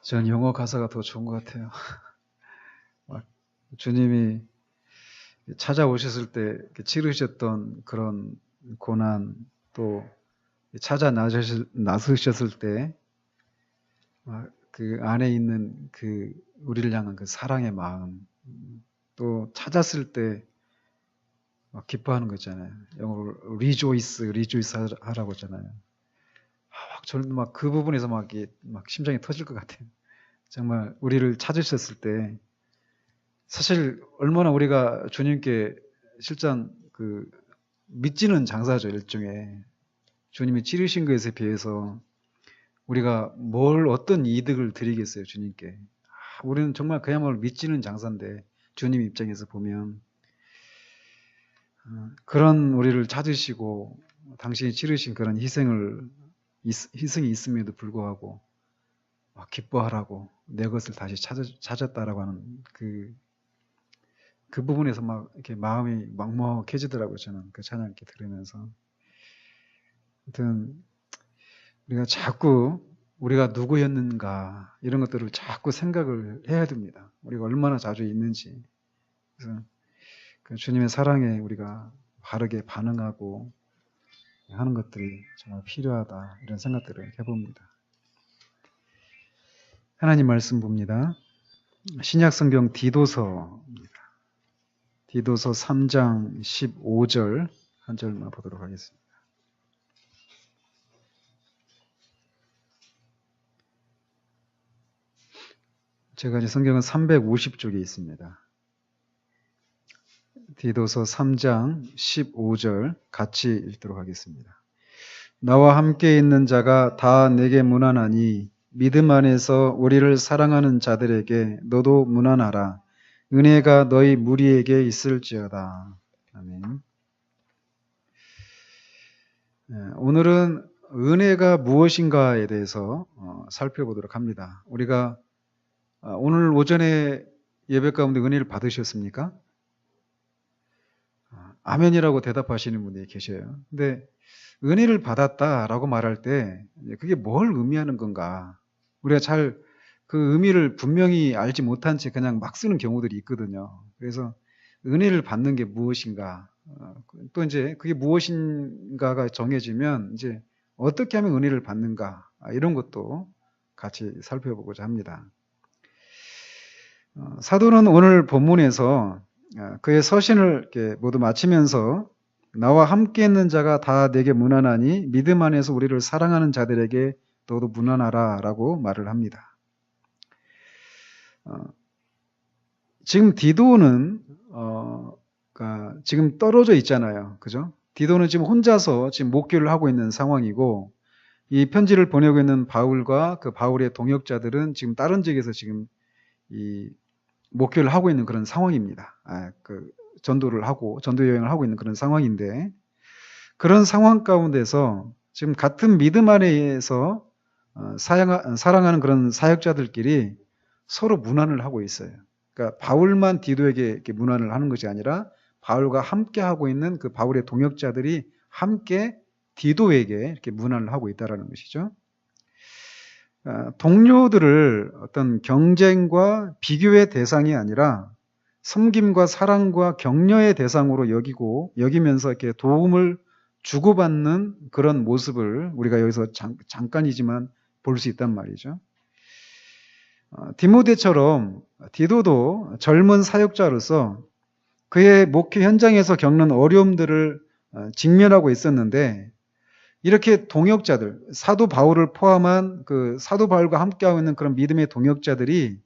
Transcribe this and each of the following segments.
전 영어 가사가 더 좋은 것 같아요. 막 주님이 찾아오셨을 때 치르셨던 그런 고난, 또 나서셨을 때 그 안에 있는 그 우리를 향한 그 사랑의 마음, 또 찾았을 때 막 기뻐하는 거 있잖아요. 영어로 rejoice 하라고 하잖아요. 저는 막 그 부분에서 막 심장이 터질 것 같아요. 정말 우리를 찾으셨을 때 사실 얼마나 우리가 주님께 실장 믿지는 장사죠. 일종의 주님이 치르신 것에 비해서 우리가 어떤 이득을 드리겠어요, 주님께. 우리는 정말 그야말로 믿지는 장사인데 주님 입장에서 보면 그런 우리를 찾으시고 당신이 치르신 그런 희생이 있음에도 불구하고 기뻐하라고 내 것을 다시 찾았다라고 하는 그 부분에서 막 이렇게 마음이 먹먹해지더라고요. 저는 그 찬양 이렇게 들으면서. 아무튼 우리가 자꾸 우리가 누구였는가 이런 것들을 자꾸 생각을 해야 됩니다. 우리가 얼마나 자주 있는지. 그래서 그 주님의 사랑에 우리가 바르게 반응하고 하는 것들이 정말 필요하다 이런 생각들을 해봅니다. 하나님 말씀 봅니다. 신약성경 디도서입니다. 디도서 3장 15절 한 절만 보도록 하겠습니다. 제가 이제 성경은 350쪽에 있습니다. 디도서 3장 15절 같이 읽도록 하겠습니다. 나와 함께 있는 자가 다 내게 문안하니 믿음 안에서 우리를 사랑하는 자들에게 너도 문안하라. 은혜가 너희 무리에게 있을지어다. 아멘. 오늘은 은혜가 무엇인가에 대해서 살펴보도록 합니다. 우리가 오늘 오전에 예배 가운데 은혜를 받으셨습니까? 아멘이라고 대답하시는 분이 계셔요. 근데 은혜를 받았다라고 말할 때 그게 뭘 의미하는 건가? 우리가 잘 그 의미를 분명히 알지 못한 채 그냥 막 쓰는 경우들이 있거든요. 그래서 은혜를 받는 게 무엇인가? 또 이제 그게 무엇인가가 정해지면 이제 어떻게 하면 은혜를 받는가? 이런 것도 같이 살펴보고자 합니다. 사도는 오늘 본문에서 그의 서신을 이렇게 모두 마치면서 나와 함께 있는 자가 다 내게 문안하니 믿음 안에서 우리를 사랑하는 자들에게 너도 문안하라 라고 말을 합니다. 지금 디도는 지금 떨어져 있잖아요. 그죠? 디도는 지금 혼자서 지금 목회를 하고 있는 상황이고 이 편지를 보내고 있는 바울과 그 바울의 동역자들은 지금 다른 지역에서 지금 이 목회를 하고 있는 그런 상황입니다. 전도 여행을 하고 있는 그런 상황인데 그런 상황 가운데서 지금 같은 믿음 안에서 사랑하는 그런 사역자들끼리 서로 문안을 하고 있어요. 그러니까 바울만 디도에게 이렇게 문안을 하는 것이 아니라 바울과 함께 하고 있는 그 바울의 동역자들이 함께 디도에게 이렇게 문안을 하고 있다라는 것이죠. 동료들을 어떤 경쟁과 비교의 대상이 아니라 섬김과 사랑과 격려의 대상으로 여기면서 이렇게 도움을 주고받는 그런 모습을 우리가 여기서 잠깐이지만 볼 수 있단 말이죠. 디모데처럼 디도도 젊은 사역자로서 그의 목회 현장에서 겪는 어려움들을 직면하고 있었는데 이렇게 동역자들, 사도 바울을 포함한 그 사도 바울과 함께하고 있는 그런 믿음의 동역자들이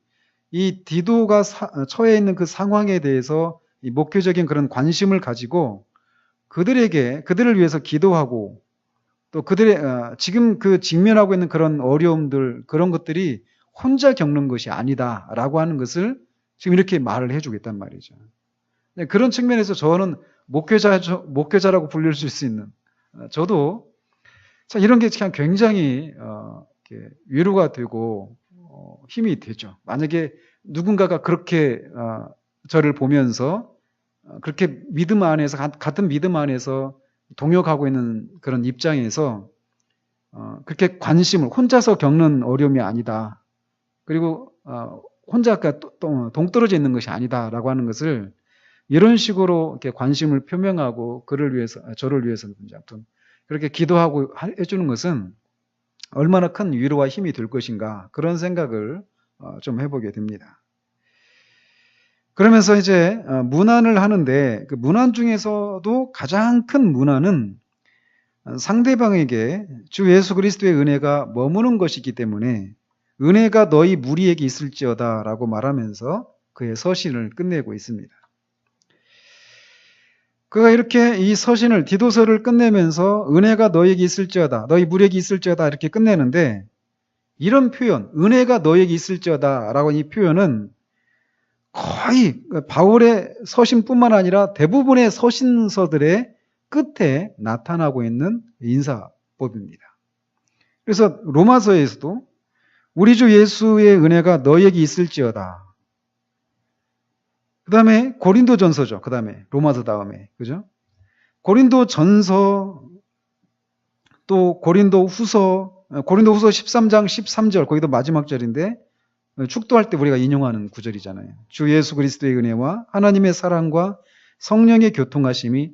이 디도가 처해 있는 그 상황에 대해서 이 목회적인 그런 관심을 가지고 그들을 위해서 기도하고 또 지금 그 직면하고 있는 그런 어려움들, 그런 것들이 혼자 겪는 것이 아니다라고 하는 것을 지금 이렇게 말을 해주겠단 말이죠. 그런 측면에서 저는 목회자라고 불릴 수 있는 저도 이런 게 참 굉장히 위로가 되고 힘이 되죠. 만약에 누군가가 그렇게 저를 보면서 그렇게 같은 믿음 안에서 동역하고 있는 그런 입장에서 그렇게 혼자서 겪는 어려움이 아니다. 그리고 혼자 동떨어져 있는 것이 아니다라고 하는 것을 이런 식으로 이렇게 관심을 표명하고 그를 위해서, 저를 위해서든지 아무튼 그렇게 기도하고 해주는 것은 얼마나 큰 위로와 힘이 될 것인가, 그런 생각을 좀 해보게 됩니다. 그러면서 이제 문안을 하는데, 그 문안 중에서도 가장 큰 문안은 상대방에게 주 예수 그리스도의 은혜가 머무는 것이기 때문에 은혜가 너희 무리에게 있을지어다 라고 말하면서 그의 서신을 끝내고 있습니다. 그가 이렇게 이 서신을, 디도서를 끝내면서 은혜가 너희에게 있을지어다, 너희 무리에게 있을지어다 이렇게 끝내는데, 이런 표현, 은혜가 너희에게 있을지어다 라고 이 표현은 거의 바울의 서신뿐만 아니라 대부분의 서신서들의 끝에 나타나고 있는 인사법입니다. 그래서 로마서에서도 우리 주 예수의 은혜가 너희에게 있을지어다. 그 다음에 고린도전서죠. 그 다음에 로마서 다음에, 그죠? 고린도전서, 또 고린도후서 13장 13절, 거기도 마지막 절인데 축도할 때 우리가 인용하는 구절이잖아요. 주 예수 그리스도의 은혜와 하나님의 사랑과 성령의 교통하심이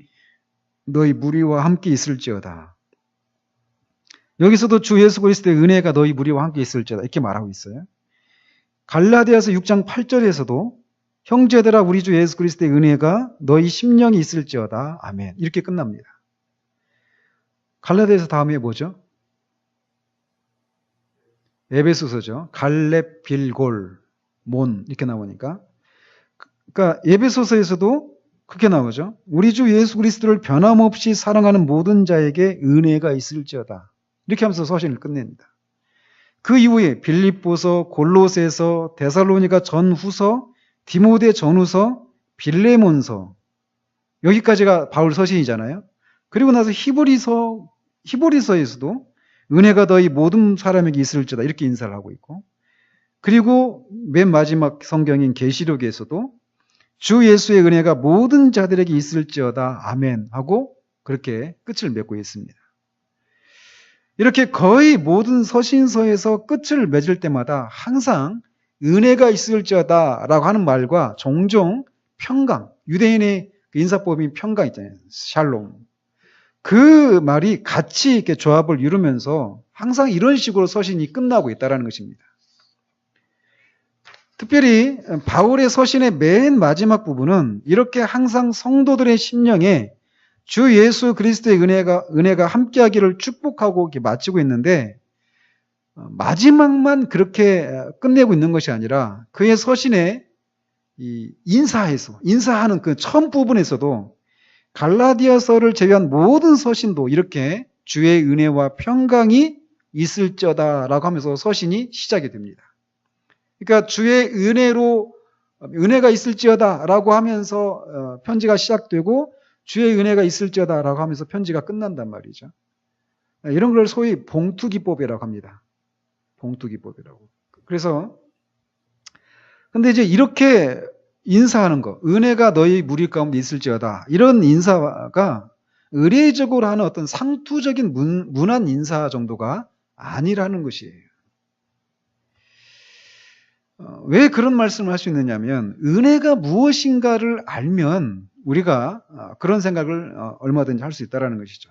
너희 무리와 함께 있을지어다. 여기서도 주 예수 그리스도의 은혜가 너희 무리와 함께 있을지어다 이렇게 말하고 있어요. 갈라디아서 6장 8절에서도 형제들아 우리 주 예수 그리스도의 은혜가 너희 심령이 있을지어다. 아멘. 이렇게 끝납니다. 갈라디아서 다음에 뭐죠? 에베소서죠. 갈렙, 빌골, 몬 이렇게 나오니까. 그러니까 에베소서에서도 그렇게 나오죠. 우리 주 예수 그리스도를 변함없이 사랑하는 모든 자에게 은혜가 있을지어다. 이렇게 하면서 서신을 끝냅니다. 그 이후에 빌립보서, 골로새서, 데살로니가 전후서, 디모데 전후서, 빌레몬서, 여기까지가 바울 서신이잖아요. 그리고 나서 히브리서에서도 은혜가 너희 모든 사람에게 있을지어다 이렇게 인사를 하고 있고, 그리고 맨 마지막 성경인 계시록에서도 주 예수의 은혜가 모든 자들에게 있을지어다 아멘 하고 그렇게 끝을 맺고 있습니다. 이렇게 거의 모든 서신서에서 끝을 맺을 때마다 항상 은혜가 있을지어다 라고 하는 말과 종종 평강, 유대인의 인사법인 평강 있잖아요. 샬롬. 그 말이 같이 이렇게 조합을 이루면서 항상 이런 식으로 서신이 끝나고 있다는 것입니다. 특별히 바울의 서신의 맨 마지막 부분은 이렇게 항상 성도들의 심령에 주 예수 그리스도의 은혜가 함께하기를 축복하고 이렇게 마치고 있는데, 마지막만 그렇게 끝내고 있는 것이 아니라 그의 서신에 인사하는 그 처음 부분에서도 갈라디아서를 제외한 모든 서신도 이렇게 주의 은혜와 평강이 있을지어다라고 하면서 서신이 시작이 됩니다. 그러니까 주의 은혜가 있을지어다라고 하면서 편지가 시작되고 주의 은혜가 있을지어다라고 하면서 편지가 끝난단 말이죠. 이런 걸 소위 봉투기법이라고 합니다. 봉투기법이라고. 그래서 근데 이제 이렇게 인사하는 거, 은혜가 너희 무리 가운데 있을지어다, 이런 인사가 의례적으로 하는 어떤 상투적인 문안 인사 정도가 아니라는 것이에요. 왜 그런 말씀을 할 수 있느냐면, 은혜가 무엇인가를 알면 우리가 그런 생각을 얼마든지 할 수 있다는 것이죠.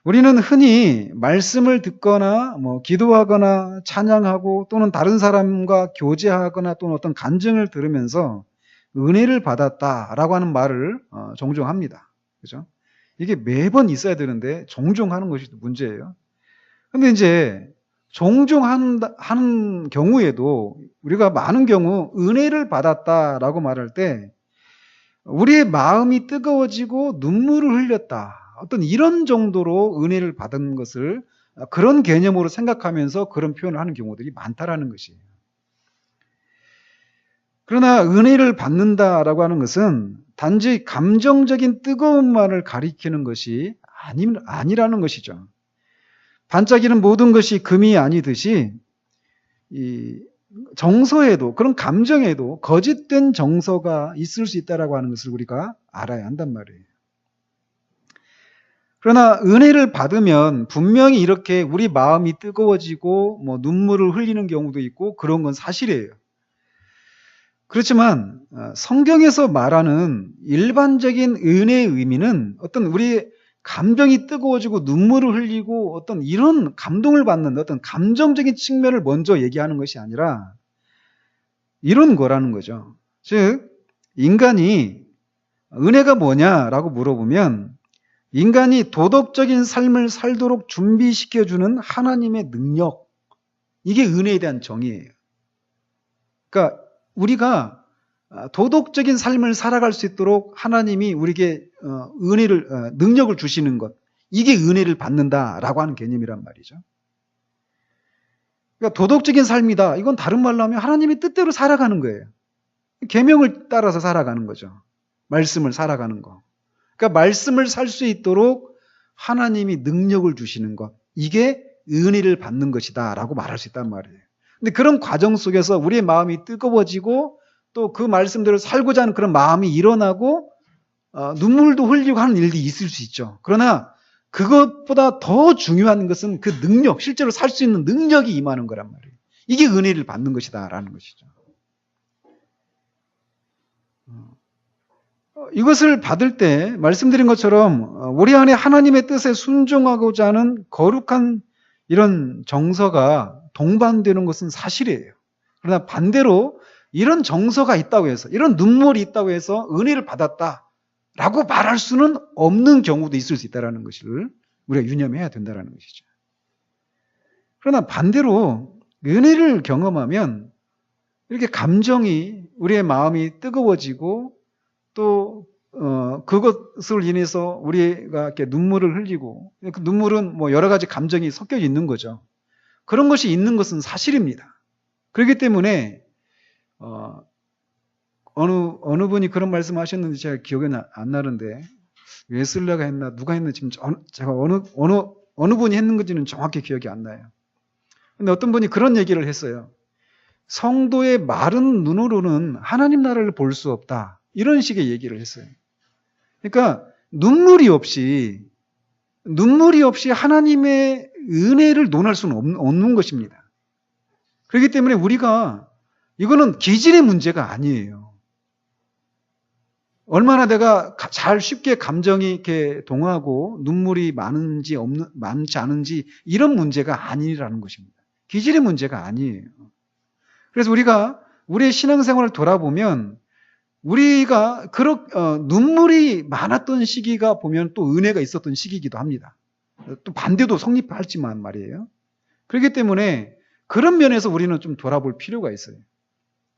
우리는 흔히 말씀을 듣거나 기도하거나 찬양하고 또는 다른 사람과 교제하거나 또는 어떤 간증을 들으면서 은혜를 받았다라고 하는 말을 종종 합니다. 그죠? 이게 매번 있어야 되는데 종종 하는 것이 문제예요. 근데 이제 종종 하는 경우에도 우리가 많은 경우 은혜를 받았다라고 말할 때 우리의 마음이 뜨거워지고 눈물을 흘렸다, 어떤 이런 정도로 은혜를 받은 것을 그런 개념으로 생각하면서 그런 표현을 하는 경우들이 많다라는 것이에요. 그러나 은혜를 받는다라고 하는 것은 단지 감정적인 뜨거움만을 가리키는 것이 아니라는 것이죠. 반짝이는 모든 것이 금이 아니듯이 이 정서에도, 그런 감정에도 거짓된 정서가 있을 수 있다라고 하는 것을 우리가 알아야 한단 말이에요. 그러나 은혜를 받으면 분명히 이렇게 우리 마음이 뜨거워지고 뭐 눈물을 흘리는 경우도 있고 그런 건 사실이에요. 그렇지만 성경에서 말하는 일반적인 은혜의 의미는 어떤 우리의 감정이 뜨거워지고 눈물을 흘리고 어떤 이런 감동을 받는 어떤 감정적인 측면을 먼저 얘기하는 것이 아니라 이런 거라는 거죠. 즉, 인간이 은혜가 뭐냐라고 물어보면 인간이 도덕적인 삶을 살도록 준비시켜주는 하나님의 능력, 이게 은혜에 대한 정의예요. 그러니까 우리가 도덕적인 삶을 살아갈 수 있도록 하나님이 우리에게 능력을 주시는 것, 이게 은혜를 받는다라고 하는 개념이란 말이죠. 그러니까 도덕적인 삶이다. 이건 다른 말로 하면 하나님의 뜻대로 살아가는 거예요. 계명을 따라서 살아가는 거죠. 말씀을 살아가는 거. 그러니까 말씀을 살 수 있도록 하나님이 능력을 주시는 것, 이게 은혜를 받는 것이다라고 말할 수 있단 말이에요. 근데 그런 과정 속에서 우리의 마음이 뜨거워지고 또 그 말씀대로 살고자 하는 그런 마음이 일어나고 눈물도 흘리고 하는 일들이 있을 수 있죠. 그러나 그것보다 더 중요한 것은 그 능력, 실제로 살 수 있는 능력이 임하는 거란 말이에요. 이게 은혜를 받는 것이다라는 것이죠. 이것을 받을 때 말씀드린 것처럼 우리 안에 하나님의 뜻에 순종하고자 하는 거룩한 이런 정서가 동반되는 것은 사실이에요. 그러나 반대로 이런 정서가 있다고 해서, 이런 눈물이 있다고 해서 은혜를 받았다라고 말할 수는 없는 경우도 있을 수 있다는 것을 우리가 유념해야 된다는 것이죠. 그러나 반대로 은혜를 경험하면 이렇게 감정이, 우리의 마음이 뜨거워지고 또 그것을 인해서 우리가 이렇게 눈물을 흘리고, 그 눈물은 뭐 여러 가지 감정이 섞여 있는 거죠. 그런 것이 있는 것은 사실입니다. 그렇기 때문에 어느 분이 그런 말씀하셨는지 제가 기억이 안 나는데, 웨슬레가 했나 누가 했는지 제가 어느 분이 했는지는 정확히 기억이 안 나요. 근데 어떤 분이 그런 얘기를 했어요. 성도의 마른 눈으로는 하나님 나라를 볼 수 없다. 이런 식의 얘기를 했어요. 그러니까 눈물이 없이 하나님의 은혜를 논할 수는 없는 것입니다. 그렇기 때문에 우리가, 이거는 기질의 문제가 아니에요. 얼마나 내가 잘 쉽게 감정이 이렇게 동하고 눈물이 많지 않은지 이런 문제가 아니라는 것입니다. 기질의 문제가 아니에요. 그래서 우리가 우리의 신앙생활을 돌아보면 우리가 눈물이 많았던 시기가 보면 또 은혜가 있었던 시기이기도 합니다. 또 반대도 성립할지만 말이에요. 그렇기 때문에 그런 면에서 우리는 좀 돌아볼 필요가 있어요.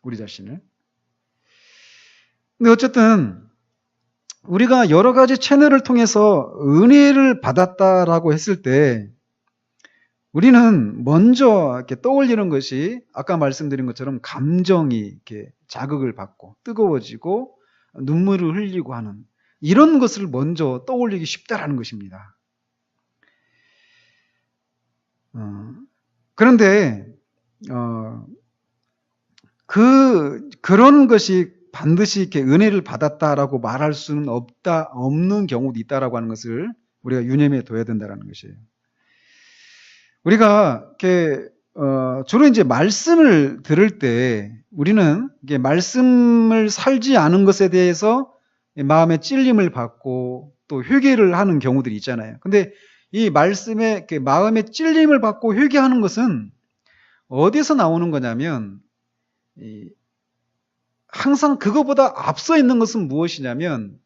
우리 자신을. 근데 어쨌든 우리가 여러 가지 채널을 통해서 은혜를 받았다라고 했을 때 우리는 먼저 이렇게 떠올리는 것이 아까 말씀드린 것처럼 감정이 이렇게 자극을 받고 뜨거워지고 눈물을 흘리고 하는 이런 것을 먼저 떠올리기 쉽다라는 것입니다. 그런데 그런 것이 반드시 이렇게 은혜를 받았다라고 말할 수는 없는 경우도 있다라고 하는 것을 우리가 유념해 둬야 된다라는 것이에요. 우리가 이렇게 주로 이제 말씀을 들을 때 우리는 이게 말씀을 살지 않은 것에 대해서 마음의 찔림을 받고 또 회개를 하는 경우들이 있잖아요. 근데 이 말씀에 마음의 찔림을 받고 회개하는 것은 어디서 나오는 거냐면 항상 그거보다 앞서 있는 것은 무엇이냐면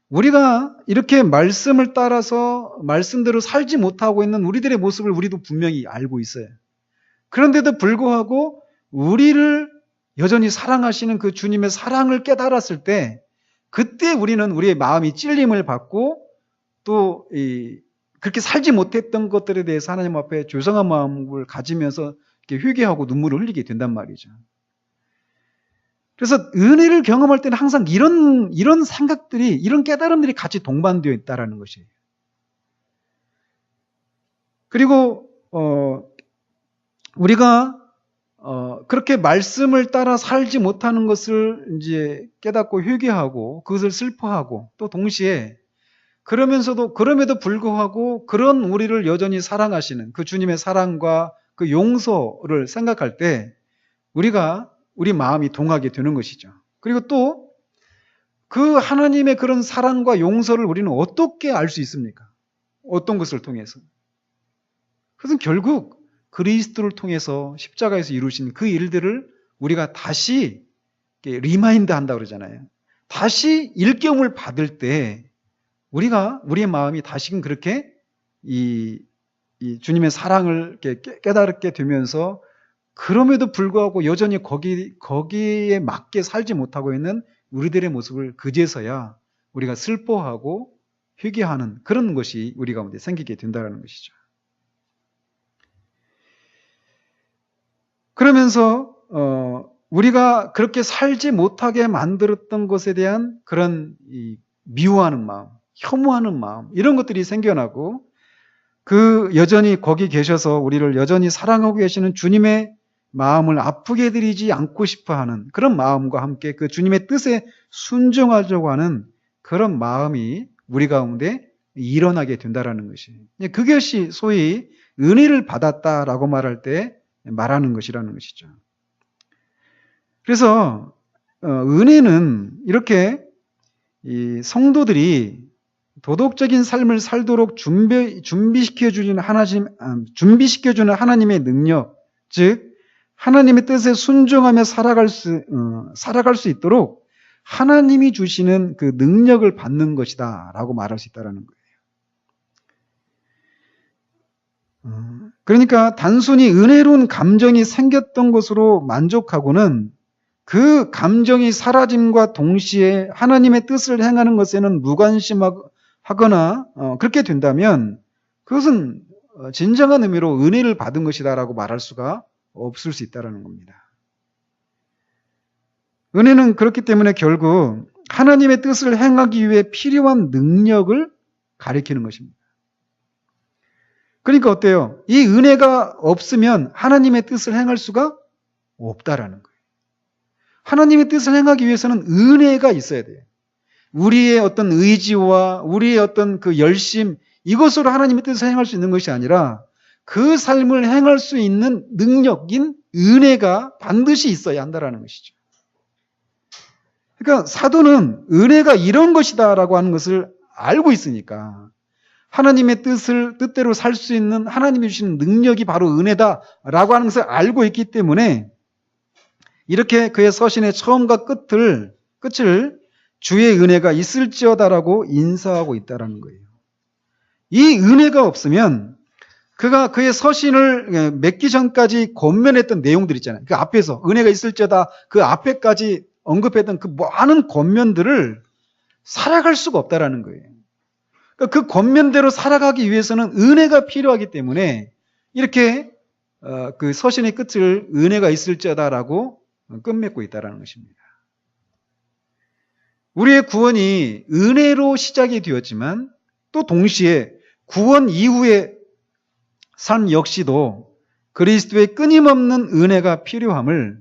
우리가 이렇게 말씀을 따라서 말씀대로 살지 못하고 있는 우리들의 모습을 우리도 분명히 알고 있어요. 그런데도 불구하고 우리를 여전히 사랑하시는 그 주님의 사랑을 깨달았을 때 그때 우리는 우리의 마음이 찔림을 받고 또 그렇게 살지 못했던 것들에 대해서 하나님 앞에 죄송한 마음을 가지면서 이렇게 회개하고 눈물을 흘리게 된단 말이죠. 그래서 은혜를 경험할 때는 항상 이런 생각들이, 이런 깨달음들이 같이 동반되어 있다는 것이에요. 그리고 우리가 그렇게 말씀을 따라 살지 못하는 것을 이제 깨닫고 회개하고 그것을 슬퍼하고 또 동시에 그럼에도 불구하고 그런 우리를 여전히 사랑하시는 그 주님의 사랑과 그 용서를 생각할 때 우리 마음이 동하게 되는 것이죠. 그리고 또 그 하나님의 그런 사랑과 용서를 우리는 어떻게 알 수 있습니까? 어떤 것을 통해서? 그것은 결국 그리스도를 통해서 십자가에서 이루신 그 일들을 우리가 다시 리마인드 한다고 그러잖아요. 다시 일깨움을 받을 때 우리의 마음이 다시금 그렇게 이 주님의 사랑을 깨닫게 되면서 그럼에도 불구하고 여전히 거기에 맞게 살지 못하고 있는 우리들의 모습을 그제서야 우리가 슬퍼하고 회개하는 그런 것이 우리 가운데 생기게 된다는 것이죠. 그러면서 우리가 그렇게 살지 못하게 만들었던 것에 대한 그런 미워하는 마음, 혐오하는 마음 이런 것들이 생겨나고 여전히 거기 계셔서 우리를 여전히 사랑하고 계시는 주님의 마음을 아프게 드리지 않고 싶어하는 그런 마음과 함께 그 주님의 뜻에 순종하려고 하는 그런 마음이 우리 가운데 일어나게 된다라는 것이 그것이 소위 은혜를 받았다라고 말할 때 말하는 것이라는 것이죠. 그래서 은혜는 이렇게 이 성도들이 도덕적인 삶을 살도록 준비시켜주는 하나님의 능력, 즉 하나님의 뜻에 순종하며 살아갈 수 있도록 하나님이 주시는 그 능력을 받는 것이다 라고 말할 수 있다는 거예요. 그러니까 단순히 은혜로운 감정이 생겼던 것으로 만족하고는 그 감정이 사라짐과 동시에 하나님의 뜻을 행하는 것에는 무관심하거나 그렇게 된다면 그것은 진정한 의미로 은혜를 받은 것이다라고 말할 수가 없을 수 있다는 겁니다. 은혜는 그렇기 때문에 결국 하나님의 뜻을 행하기 위해 필요한 능력을 가리키는 것입니다. 그러니까 어때요? 이 은혜가 없으면 하나님의 뜻을 행할 수가 없다라는 거예요. 하나님의 뜻을 행하기 위해서는 은혜가 있어야 돼요. 우리의 어떤 의지와 우리의 어떤 그 열심, 이것으로 하나님의 뜻을 행할 수 있는 것이 아니라 그 삶을 행할 수 있는 능력인 은혜가 반드시 있어야 한다는 것이죠. 그러니까 사도는 은혜가 이런 것이다라고 하는 것을 알고 있으니까 하나님의 뜻대로 살 수 있는 하나님이 주시는 능력이 바로 은혜다라고 하는 것을 알고 있기 때문에 이렇게 그의 서신의 처음과 끝을 주의 은혜가 있을지어다라고 인사하고 있다는 거예요. 이 은혜가 없으면 그가 그의 서신을 맺기 전까지 권면했던 내용들 있잖아요. 그 앞에서 은혜가 있을지어다 그 앞에까지 언급했던 그 많은 권면들을 살아갈 수가 없다라는 거예요. 그러니까 그 권면대로 살아가기 위해서는 은혜가 필요하기 때문에 이렇게 그 서신의 끝을 은혜가 있을지어다라고 끝맺고 있다는 것입니다. 우리의 구원이 은혜로 시작이 되었지만 또 동시에 구원 이후의 삶 역시도 그리스도의 끊임없는 은혜가 필요함을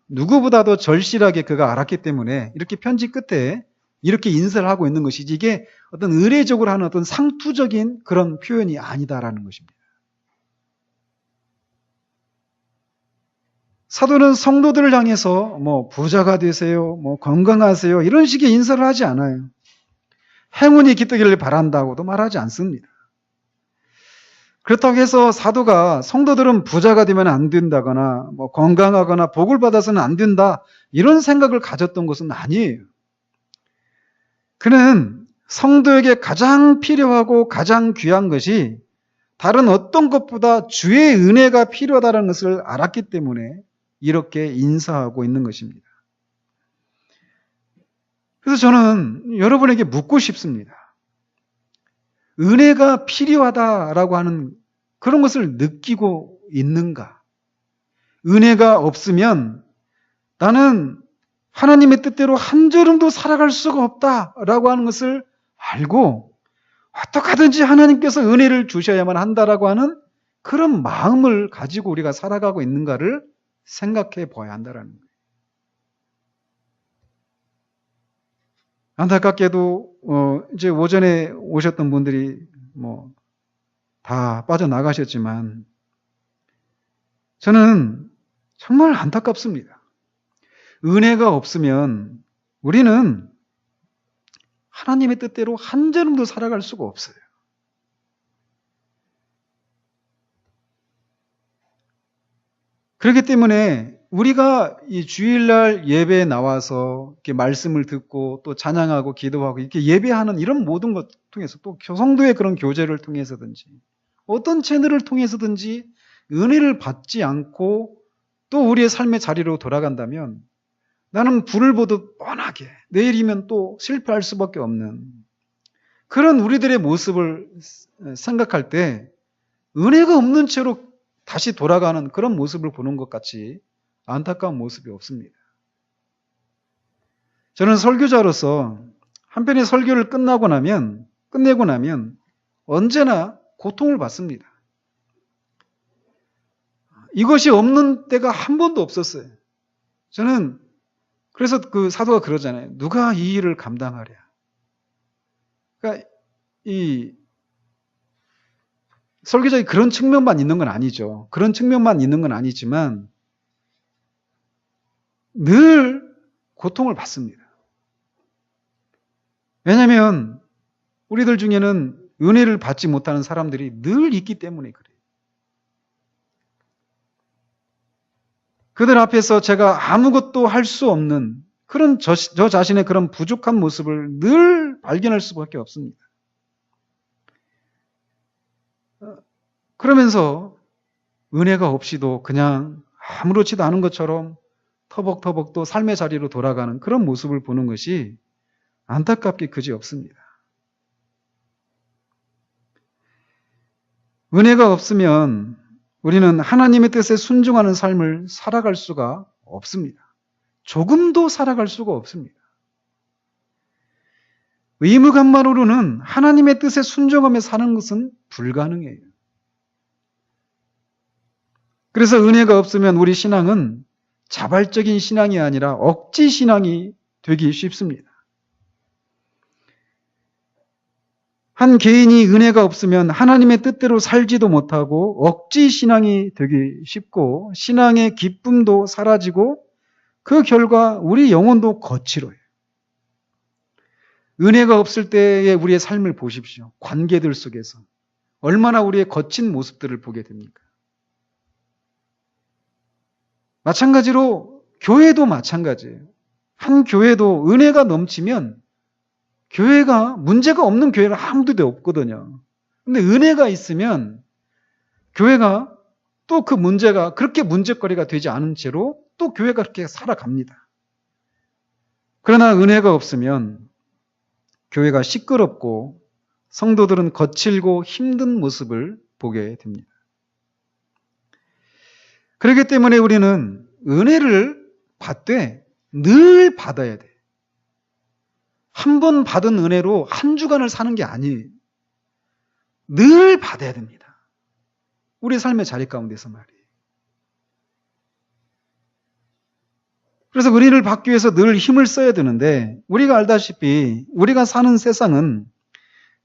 누구보다도 절실하게 그가 알았기 때문에 이렇게 편지 끝에 이렇게 인사를 하고 있는 것이지 이게 어떤 의례적으로 하는 어떤 상투적인 그런 표현이 아니다라는 것입니다. 사도는 성도들을 향해서 부자가 되세요, 건강하세요 이런 식의 인사를 하지 않아요. 행운이 깃들기를 바란다고도 말하지 않습니다. 그렇다고 해서 사도가 성도들은 부자가 되면 안 된다거나 건강하거나 복을 받아서는 안 된다 이런 생각을 가졌던 것은 아니에요. 그는 성도에게 가장 필요하고 가장 귀한 것이 다른 어떤 것보다 주의 은혜가 필요하다는 것을 알았기 때문에 이렇게 인사하고 있는 것입니다. 그래서 저는 여러분에게 묻고 싶습니다. 은혜가 필요하다라고 하는 그런 것을 느끼고 있는가? 은혜가 없으면 나는 하나님의 뜻대로 한 걸음도 살아갈 수가 없다라고 하는 것을 알고 어떻게 하든지 하나님께서 은혜를 주셔야만 한다라고 하는 그런 마음을 가지고 우리가 살아가고 있는가를 생각해 봐야 한다는 거예요. 안타깝게도 이제 오전에 오셨던 분들이 뭐 다 빠져나가셨지만 저는 정말 안타깝습니다. 은혜가 없으면 우리는 하나님의 뜻대로 한 걸음도 살아갈 수가 없어요. 그렇기 때문에 우리가 이 주일날 예배에 나와서 이렇게 말씀을 듣고 또 찬양하고 기도하고 이렇게 예배하는 이런 모든 것 통해서 또 성도의 그런 교제를 통해서든지 어떤 채널을 통해서든지 은혜를 받지 않고 또 우리의 삶의 자리로 돌아간다면 나는 불을 보듯 뻔하게 내일이면 또 실패할 수밖에 없는 그런 우리들의 모습을 생각할 때 은혜가 없는 채로 다시 돌아가는 그런 모습을 보는 것 같이 안타까운 모습이 없습니다. 저는 설교자로서 한편의 설교를 끝내고 나면 언제나 고통을 받습니다. 이것이 없는 때가 한 번도 없었어요. 저는 그래서 그 사도가 그러잖아요. 누가 이 일을 감당하랴. 그러니까 이 설교자의 그런 측면만 있는 건 아니죠. 그런 측면만 있는 건 아니지만 늘 고통을 받습니다. 왜냐하면 우리들 중에는 은혜를 받지 못하는 사람들이 늘 있기 때문에 그래요. 그들 앞에서 제가 아무것도 할 수 없는 그런 저 자신의 그런 부족한 모습을 늘 발견할 수밖에 없습니다. 그러면서 은혜가 없이도 그냥 아무렇지도 않은 것처럼 터벅터벅 또 삶의 자리로 돌아가는 그런 모습을 보는 것이 안타깝게 그지없습니다. 은혜가 없으면 우리는 하나님의 뜻에 순종하는 삶을 살아갈 수가 없습니다. 조금도 살아갈 수가 없습니다. 의무감만으로는 하나님의 뜻에 순종하며 사는 것은 불가능해요. 그래서 은혜가 없으면 우리 신앙은 자발적인 신앙이 아니라 억지 신앙이 되기 쉽습니다. 한 개인이 은혜가 없으면 하나님의 뜻대로 살지도 못하고 억지 신앙이 되기 쉽고 신앙의 기쁨도 사라지고 그 결과 우리 영혼도 거칠어요. 은혜가 없을 때의 우리의 삶을 보십시오. 관계들 속에서 얼마나 우리의 거친 모습들을 보게 됩니까? 마찬가지로 교회도 마찬가지예요. 한 교회도 은혜가 넘치면 교회가 문제가 없는 교회가 아무도 없거든요. 근데 은혜가 있으면 교회가 또 그 문제가 그렇게 문제거리가 되지 않은 채로 또 교회가 그렇게 살아갑니다. 그러나 은혜가 없으면 교회가 시끄럽고 성도들은 거칠고 힘든 모습을 보게 됩니다. 그렇기 때문에 우리는 은혜를 받되 늘 받아야 돼. 한 번 받은 은혜로 한 주간을 사는 게 아니에요. 늘 받아야 됩니다. 우리 삶의 자리 가운데서 말이에요. 그래서 은혜를 받기 위해서 늘 힘을 써야 되는데 우리가 알다시피 우리가 사는 세상은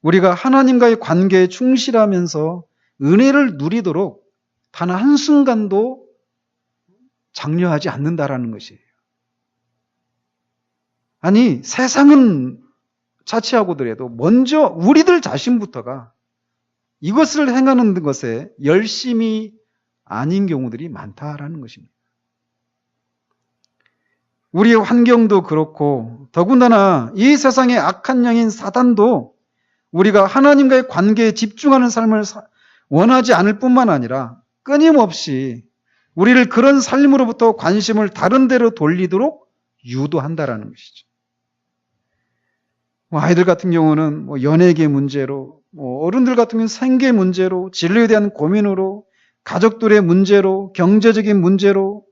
우리가 하나님과의 관계에 충실하면서 은혜를 누리도록 단 한순간도 장려하지 않는다라는 것이에요. 아니, 세상은 자취하고더라도 먼저 우리들 자신부터가 이것을 행하는 것에 열심히 아닌 경우들이 많다라는 것입니다. 우리의 환경도 그렇고 더군다나 이 세상의 악한 영인 사단도 우리가 하나님과의 관계에 집중하는 삶을 원하지 않을 뿐만 아니라 끊임없이 우리를 그런 삶으로부터 관심을 다른 데로 돌리도록 유도한다라는 것이죠. 아이들 같은 경우는 연예계 문제로, 어른들 같은 경우는 생계 문제로, 진로에 대한 고민으로, 가족들의 문제로, 경제적인 문제로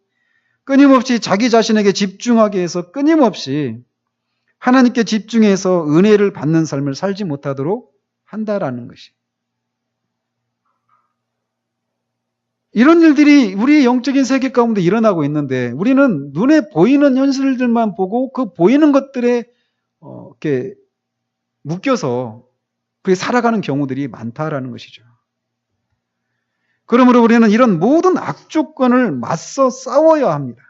끊임없이 자기 자신에게 집중하게 해서 끊임없이 하나님께 집중해서 은혜를 받는 삶을 살지 못하도록 한다라는 것이. 이런 일들이 우리의 영적인 세계 가운데 일어나고 있는데 우리는 눈에 보이는 현실들만 보고 그 보이는 것들에 이렇게 묶여서 그렇게 살아가는 경우들이 많다라는 것이죠. 그러므로 우리는 이런 모든 악조건을 맞서 싸워야 합니다.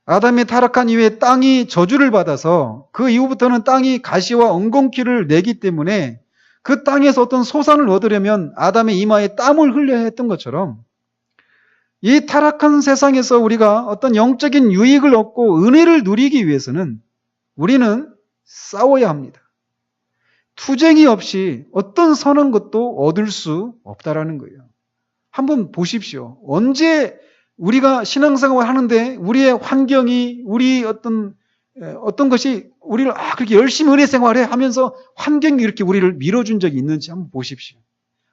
아담이 타락한 이후에 땅이 저주를 받아서 그 이후부터는 땅이 가시와 엉겅퀴를 내기 때문에 그 땅에서 어떤 소산을 얻으려면 아담의 이마에 땀을 흘려야 했던 것처럼 이 타락한 세상에서 우리가 어떤 영적인 유익을 얻고 은혜를 누리기 위해서는 우리는 싸워야 합니다. 투쟁이 없이 어떤 선한 것도 얻을 수 없다라는 거예요. 한번 보십시오. 언제 우리가 신앙생활 하는데 우리의 환경이 우리 어떤 것이 우리를 그렇게 열심히 은혜 생활해 하면서 환경이 이렇게 우리를 밀어준 적이 있는지 한번 보십시오.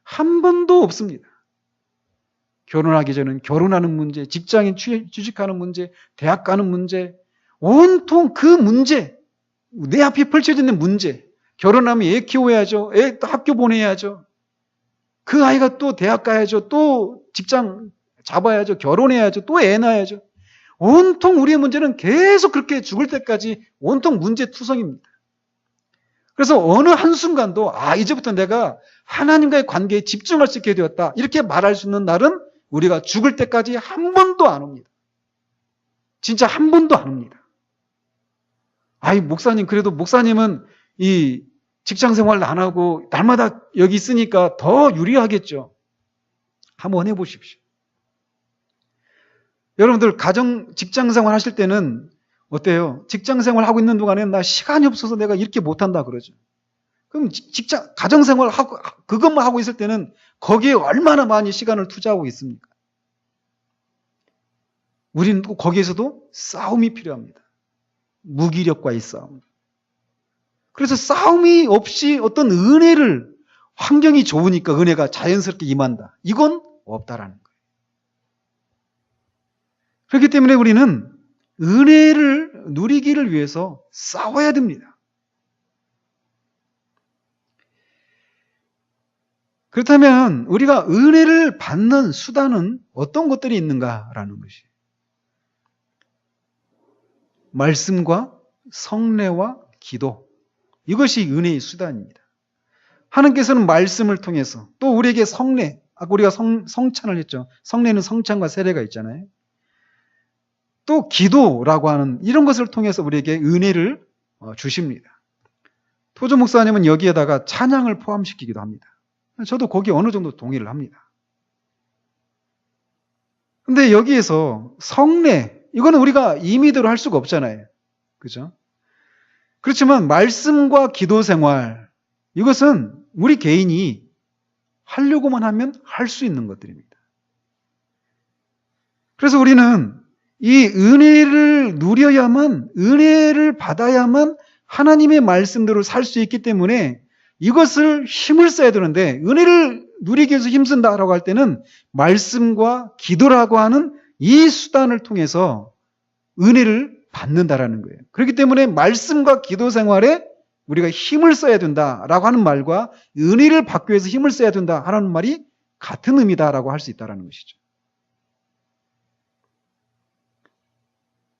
한 번도 없습니다. 결혼하기 전에는 결혼하는 문제, 직장에 취직하는 문제, 대학 가는 문제, 온통 그 문제, 내 앞에 펼쳐져 있는 문제, 결혼하면 애 키워야죠, 애 또 학교 보내야죠, 그 아이가 또 대학 가야죠, 또 직장 잡아야죠, 결혼해야죠, 또 애 낳아야죠. 온통 우리의 문제는 계속 그렇게 죽을 때까지 온통 문제투성입니다. 그래서 어느 한순간도 이제부터 내가 하나님과의 관계에 집중할 수 있게 되었다 이렇게 말할 수 있는 날은 우리가 죽을 때까지 한 번도 안 옵니다. 진짜 한 번도 안 옵니다. 목사님, 그래도 목사님은 이 직장 생활 안 하고 날마다 여기 있으니까 더 유리하겠죠. 한번 해보십시오. 여러분들 직장 생활 하실 때는 어때요? 직장 생활 하고 있는 동안에 나 시간이 없어서 내가 이렇게 못한다 그러죠. 그럼 가정 생활 하고 그것만 하고 있을 때는 거기에 얼마나 많이 시간을 투자하고 있습니까? 우리는 거기에서도 싸움이 필요합니다. 무기력과의 싸움. 그래서 싸움이 없이 어떤 은혜를, 환경이 좋으니까 은혜가 자연스럽게 임한다, 이건 없다라는 거예요. 그렇기 때문에 우리는 은혜를 누리기를 위해서 싸워야 됩니다. 그렇다면 우리가 은혜를 받는 수단은 어떤 것들이 있는가라는 것이, 말씀과 성례와 기도, 이것이 은혜의 수단입니다. 하나님께서는 말씀을 통해서, 또 우리에게 성례, 우리가 성찬을 했죠. 성례는 성찬과 세례가 있잖아요. 또 기도라고 하는 이런 것을 통해서 우리에게 은혜를 주십니다. 토조 목사님은 여기에다가 찬양을 포함시키기도 합니다. 저도 거기에 어느 정도 동의를 합니다. 근데 여기에서 성례, 이거는 우리가 임의대로 할 수가 없잖아요. 그죠? 그렇지만 말씀과 기도 생활, 이것은 우리 개인이 하려고만 하면 할 수 있는 것들입니다. 그래서 우리는 이 은혜를 누려야만, 은혜를 받아야만 하나님의 말씀대로 살 수 있기 때문에 이것을 힘을 써야 되는데, 은혜를 누리기 위해서 힘쓴다라고 할 때는 말씀과 기도라고 하는 이 수단을 통해서 은혜를 받는다라는 거예요. 그렇기 때문에 말씀과 기도 생활에 우리가 힘을 써야 된다라고 하는 말과 은혜를 받기 위해서 힘을 써야 된다 하는 말이 같은 의미다라고 할 수 있다는 것이죠.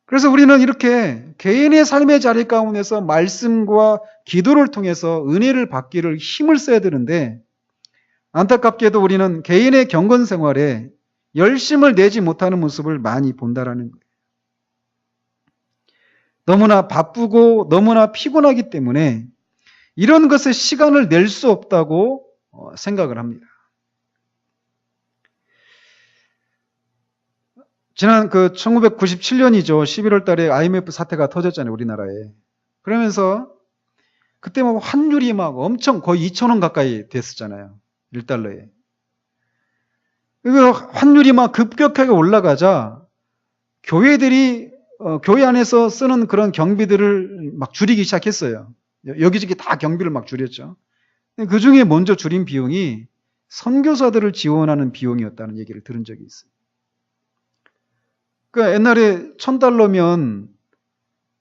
그래서 우리는 이렇게 개인의 삶의 자리 가운데서 말씀과 기도를 통해서 은혜를 받기를 힘을 써야 되는데, 안타깝게도 우리는 개인의 경건 생활에 열심을 내지 못하는 모습을 많이 본다라는 거예요. 너무나 바쁘고 너무나 피곤하기 때문에 이런 것에 시간을 낼 수 없다고 생각을 합니다. 지난 1997년이죠. 11월 달에 IMF 사태가 터졌잖아요, 우리나라에. 그러면서 그때 환율이 엄청 거의 2,000원 가까이 됐었잖아요. 1달러에. 환율이 급격하게 올라가자 교회들이 교회 안에서 쓰는 그런 경비들을 줄이기 시작했어요. 여기저기 다 경비를 줄였죠. 그 중에 먼저 줄인 비용이 선교사들을 지원하는 비용이었다는 얘기를 들은 적이 있어요. 그러니까 옛날에 $1,000면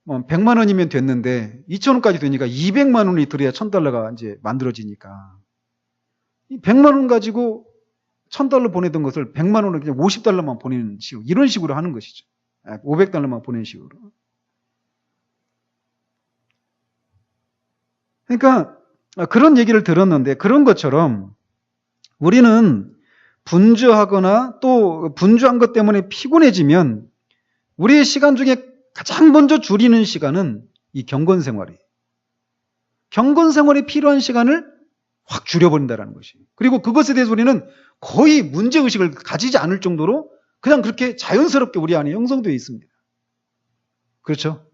100만 원이면 됐는데 2,000원까지 되니까 200만 원이 들어야 $1,000가 이제 만들어지니까, 이 100만 원 가지고 $1,000 보내던 것을 100만 원을 그냥 $50만 보내는 식으로, 이런 식으로 하는 것이죠. $500만 보내는 식으로. 그러니까 그런 얘기를 들었는데 그런 것처럼 우리는 분주하거나 또 분주한 것 때문에 피곤해지면 우리의 시간 중에 가장 먼저 줄이는 시간은 이 경건 생활이에요. 경건 생활에 필요한 시간을 확 줄여버린다는 것이. 그리고 그것에 대해서 우리는 거의 문제의식을 가지지 않을 정도로 그냥 그렇게 자연스럽게 우리 안에 형성되어 있습니다. 그렇죠?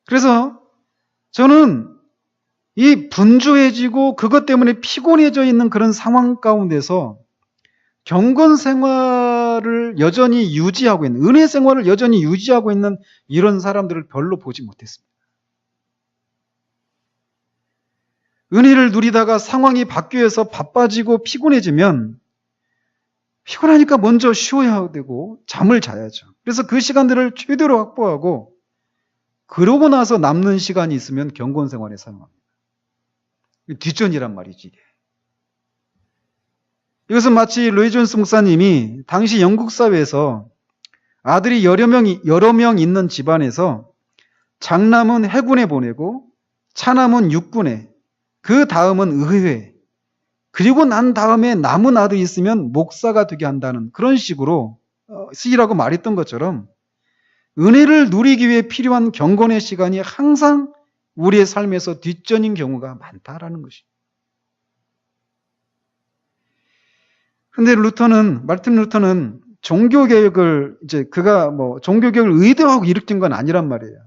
그래서 저는 이 분주해지고 그것 때문에 피곤해져 있는 그런 상황 가운데서 경건 생활을 여전히 유지하고 있는, 은혜 생활을 여전히 유지하고 있는 이런 사람들을 별로 보지 못했습니다. 은혜를 누리다가 상황이 바뀌어서 바빠지고 피곤해지면 피곤하니까 먼저 쉬어야 되고 잠을 자야죠. 그래서 그 시간들을 최대로 확보하고 그러고 나서 남는 시간이 있으면 경건 생활에 사용합니다. 뒷전이란 말이지 이게. 이것은 마치 로이 존스 목사님이 당시 영국 사회에서 아들이 여러 명 있는 집안에서 장남은 해군에 보내고 차남은 육군에, 그 다음은 의회, 그리고 난 다음에 남은 아들이 있으면 목사가 되게 한다는 그런 식으로 쓰이라고 말했던 것처럼 은혜를 누리기 위해 필요한 경건의 시간이 항상 우리의 삶에서 뒷전인 경우가 많다라는 것입니다. 근데 마르틴 루터는 종교개혁을 그가 종교개혁을 의도하고 일으킨 건 아니란 말이에요.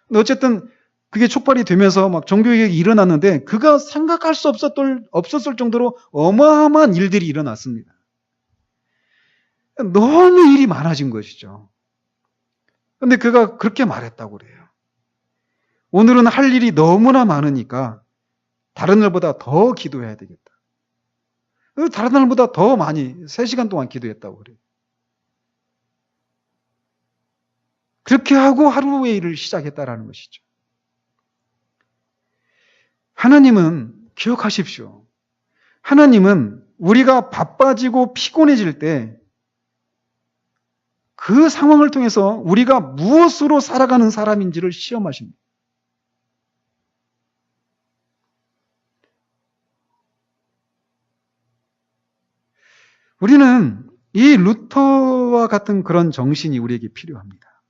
근데 어쨌든 그게 촉발이 되면서 막 종교개혁이 일어났는데 그가 생각할 수 없었을 정도로 어마어마한 일들이 일어났습니다. 너무 일이 많아진 것이죠. 근데 그가 그렇게 말했다고 그래요. 오늘은 할 일이 너무나 많으니까 다른 날보다 더 기도해야 되겠다. 다른 날보다 더 많이 3시간 동안 기도했다고 그래요. 그렇게 하고 하루의 일을 시작했다라는 것이죠. 하나님은 기억하십시오. 하나님은 우리가 바빠지고 피곤해질 때 그 상황을 통해서 우리가 무엇으로 살아가는 사람인지를 시험하십니다. 우리는 이 루터와 같은 그런 정신이 우리에게 필요합니다.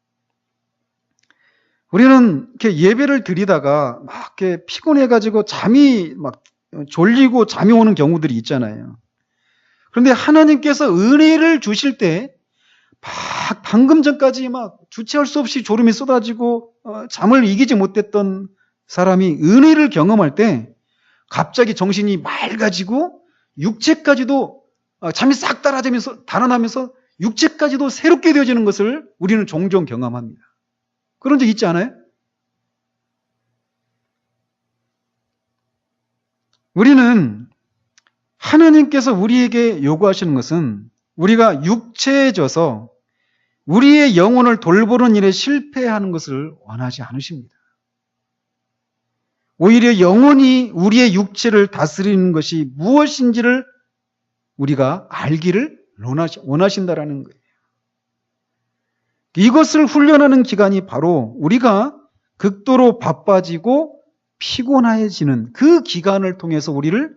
우리는 이렇게 예배를 드리다가 막 이렇게 피곤해가지고 잠이 막 졸리고 잠이 오는 경우들이 있잖아요. 그런데 하나님께서 은혜를 주실 때 막 방금 전까지 막 주체할 수 없이 졸음이 쏟아지고 잠을 이기지 못했던 사람이 은혜를 경험할 때 갑자기 정신이 맑아지고 육체까지도 잠이 싹 달아나면서 육체까지도 새롭게 되어지는 것을 우리는 종종 경험합니다. 그런 적 있지 않아요? 우리는 하나님께서 우리에게 요구하시는 것은 우리가 육체해져서 우리의 영혼을 돌보는 일에 실패하는 것을 원하지 않으십니다. 오히려 영혼이 우리의 육체를 다스리는 것이 무엇인지를 우리가 알기를 원하신다라는 거예요. 이것을 훈련하는 기간이 바로 우리가 극도로 바빠지고 피곤해지는 그 기간을 통해서 우리를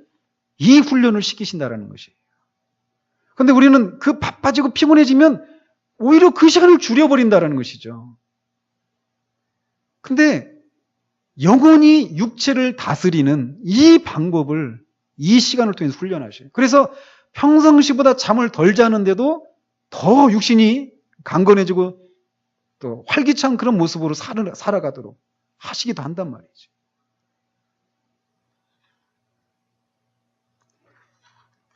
이 훈련을 시키신다라는 것이에요. 그런데 우리는 그 바빠지고 피곤해지면 오히려 그 시간을 줄여버린다라는 것이죠. 근데 영혼이 육체를 다스리는 이 방법을 이 시간을 통해서 훈련하셔요. 그래서 평상시보다 잠을 덜 자는데도 더 육신이 강건해지고 또 활기찬 그런 모습으로 살아가도록 하시기도 한단 말이죠.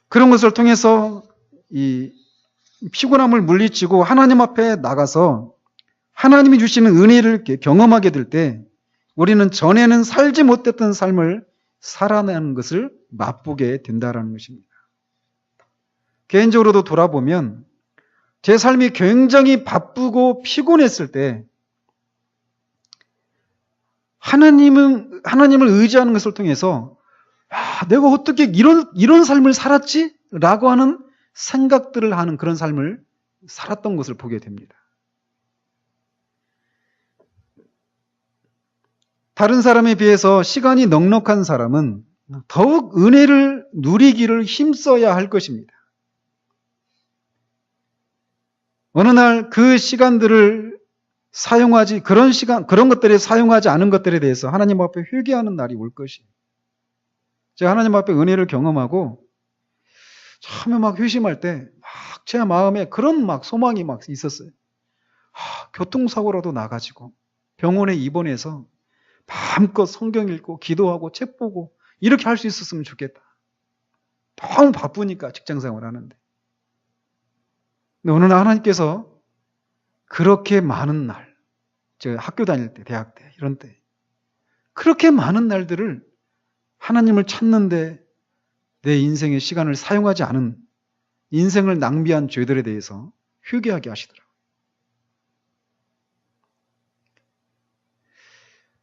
그런 것을 통해서 이 피곤함을 물리치고 하나님 앞에 나가서 하나님이 주시는 은혜를 경험하게 될 때 우리는 전에는 살지 못했던 삶을 살아내는 것을 맛보게 된다는 것입니다. 개인적으로도 돌아보면 제 삶이 굉장히 바쁘고 피곤했을 때 하나님을 의지하는 것을 통해서 내가 어떻게 이런 삶을 살았지? 라고 하는 생각들을 하는 그런 삶을 살았던 것을 보게 됩니다. 다른 사람에 비해서 시간이 넉넉한 사람은 더욱 은혜를 누리기를 힘써야 할 것입니다. 어느 날 그 시간들을 그런 것들에 사용하지 않은 것들에 대해서 하나님 앞에 회개하는 날이 올 것이에요. 제가 하나님 앞에 은혜를 경험하고 처음에 막 회심할 때 막 제 마음에 그런 막 소망이 막 있었어요. 교통사고라도 나가지고 병원에 입원해서 마음껏 성경 읽고 기도하고 책 보고 이렇게 할 수 있었으면 좋겠다. 너무 바쁘니까 직장생활 하는데. 근데 어느 날 하나님께서 그렇게 많은 날, 제가 학교 다닐 때, 대학 때, 이런 때 그렇게 많은 날들을 하나님을 찾는데 내 인생의 시간을 사용하지 않은 인생을 낭비한 죄들에 대해서 회개하게 하시더라고요.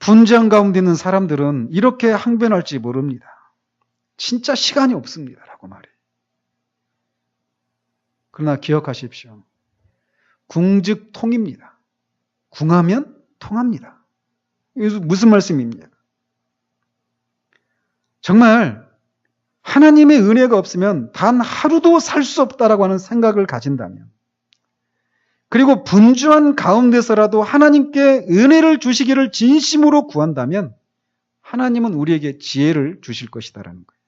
분주한 가운데 있는 사람들은 이렇게 항변할지 모릅니다. 진짜 시간이 없습니다. 라고 말해요. 그러나 기억하십시오. 궁즉 통입니다. 궁하면 통합니다. 이게 무슨 말씀입니까? 정말 하나님의 은혜가 없으면 단 하루도 살 수 없다라고 하는 생각을 가진다면, 그리고 분주한 가운데서라도 하나님께 은혜를 주시기를 진심으로 구한다면 하나님은 우리에게 지혜를 주실 것이다라는 거예요.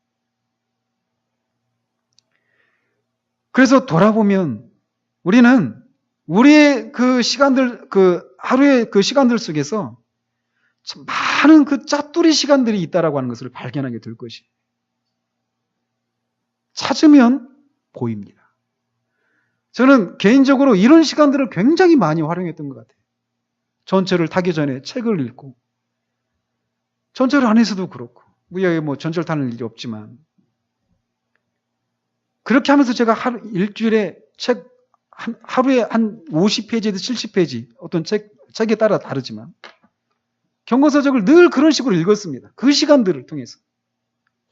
그래서 돌아보면 우리는 우리의 하루의 그 시간들 속에서 참 많은 그 짜투리 시간들이 있다라고 하는 것을 발견하게 될 것이에요. 찾으면 보입니다. 저는 개인적으로 이런 시간들을 굉장히 많이 활용했던 것 같아요. 전철을 타기 전에 책을 읽고, 전철 안에서도 그렇고, 우리가 뭐 전철 타는 일이 없지만, 그렇게 하면서 제가 일주일에 하루에 한 50페이지에서 70페이지, 어떤 책에 따라 다르지만, 경고서적을 늘 그런 식으로 읽었습니다. 그 시간들을 통해서.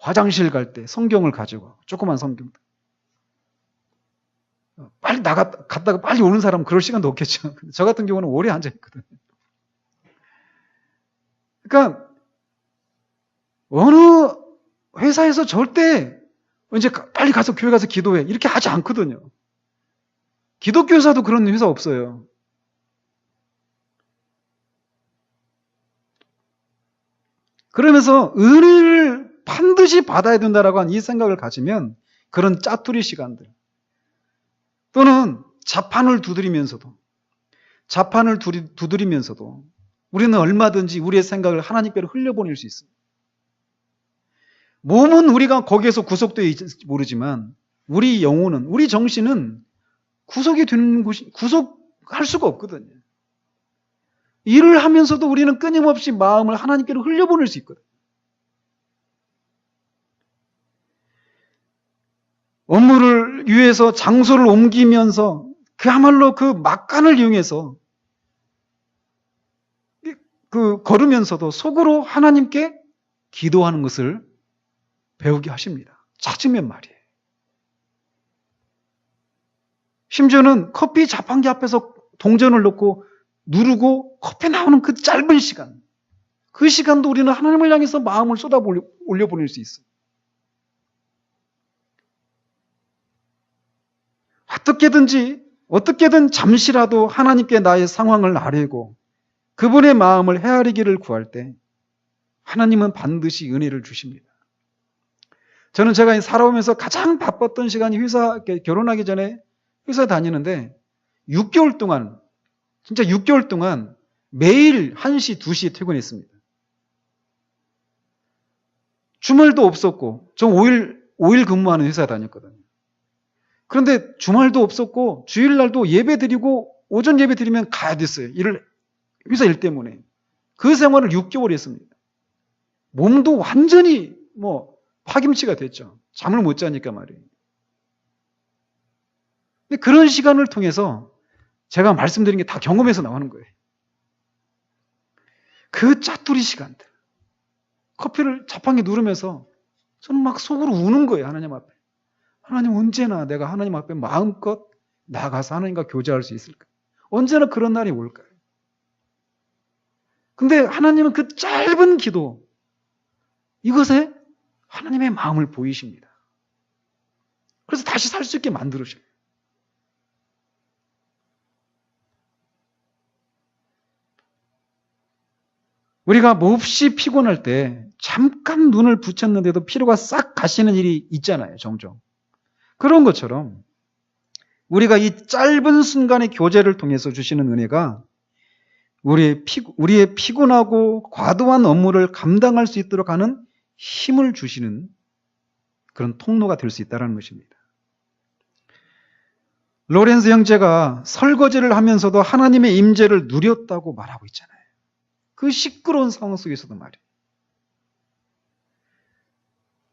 화장실 갈 때 성경을 가지고, 조그만 성경. 빨리 갔다가 빨리 오는 사람은 그럴 시간도 없겠죠. 저 같은 경우는 오래 앉아있거든요. 그러니까, 어느 회사에서 절대 이제 빨리 가서 교회 가서 기도해. 이렇게 하지 않거든요. 기독교 회사도 그런 회사 없어요. 그러면서 은혜를 반드시 받아야 된다라고 하는 이 생각을 가지면 그런 짜투리 시간들, 또는 자판을 두드리면서도 우리는 얼마든지 우리의 생각을 하나님께로 흘려보낼 수 있습니다. 몸은 우리가 거기에서 구속되어 있을지 모르지만 우리 영혼은, 우리 정신은 구속할 수가 없거든요. 일을 하면서도 우리는 끊임없이 마음을 하나님께로 흘려보낼 수 있거든요. 업무를 위해서 장소를 옮기면서 그야말로 그 막간을 이용해서 걸으면서도 속으로 하나님께 기도하는 것을 배우게 하십니다. 찾으면 말이에요. 심지어는 커피 자판기 앞에서 동전을 넣고 누르고 커피 나오는 그 짧은 시간, 그 시간도 우리는 하나님을 향해서 마음을 쏟아 올려보낼 수 있어요. 어떻게든 잠시라도 하나님께 나의 상황을 아뢰고 그분의 마음을 헤아리기를 구할 때 하나님은 반드시 은혜를 주십니다. 저는 제가 살아오면서 가장 바빴던 시간이 결혼하기 전에 회사 다니는데 6개월 동안, 진짜 6개월 동안 매일 1시, 2시에 퇴근했습니다. 주말도 없었고, 저 5일 근무하는 회사 다녔거든요. 그런데 주말도 없었고, 주일날도 예배 드리고, 오전 예배 드리면 가야 됐어요. 회사 일 때문에. 그 생활을 6개월 했습니다. 몸도 완전히 파김치가 됐죠. 잠을 못 자니까 말이에요. 근데 그런 시간을 통해서 제가 말씀드린 게 다 경험에서 나오는 거예요. 그 짜투리 시간들. 커피를 자판기 누르면서 저는 막 속으로 우는 거예요. 하나님 앞에. 하나님, 언제나 내가 하나님 앞에 마음껏 나가서 하나님과 교제할 수 있을까? 언제나 그런 날이 올까요? 근데 하나님은 그 짧은 기도, 이것에 하나님의 마음을 보이십니다. 그래서 다시 살 수 있게 만들으셔요. 우리가 몹시 피곤할 때 잠깐 눈을 붙였는데도 피로가 싹 가시는 일이 있잖아요, 종종. 그런 것처럼 우리가 이 짧은 순간의 교제를 통해서 주시는 은혜가 우리의 피곤하고 과도한 업무를 감당할 수 있도록 하는 힘을 주시는 그런 통로가 될 수 있다는 것입니다. 로렌스 형제가 설거지를 하면서도 하나님의 임재를 누렸다고 말하고 있잖아요. 그 시끄러운 상황 속에서도 말이에요.